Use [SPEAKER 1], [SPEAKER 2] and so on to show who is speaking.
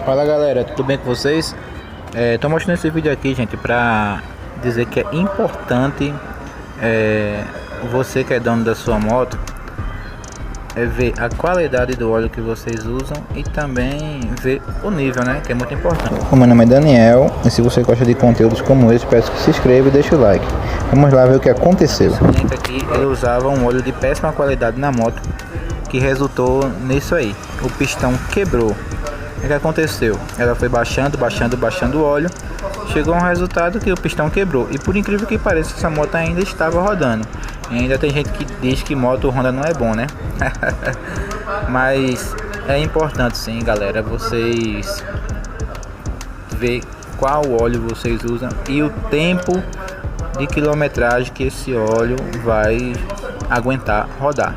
[SPEAKER 1] Fala galera, tudo bem com vocês? Tô mostrando esse vídeo aqui, gente, pra dizer que é importante você que é dono da sua moto ver a qualidade do óleo que vocês usam e também ver o nível, né, que é muito importante. O meu nome é Daniel e se você gosta de conteúdos como esse, peço que se inscreva e deixe o like. Vamos lá ver o que aconteceu. Esse cliente aqui, ele usava um óleo de péssima qualidade na moto, que resultou nisso aí. O pistão quebrou. O que aconteceu? Ela foi baixando o óleo, chegou a um resultado que o pistão quebrou. E por incrível que pareça, essa moto ainda estava rodando. E ainda tem gente que diz que moto Honda não é bom, né? Mas é importante sim, galera, vocês ver qual óleo vocês usam e o tempo de quilometragem que esse óleo vai aguentar rodar.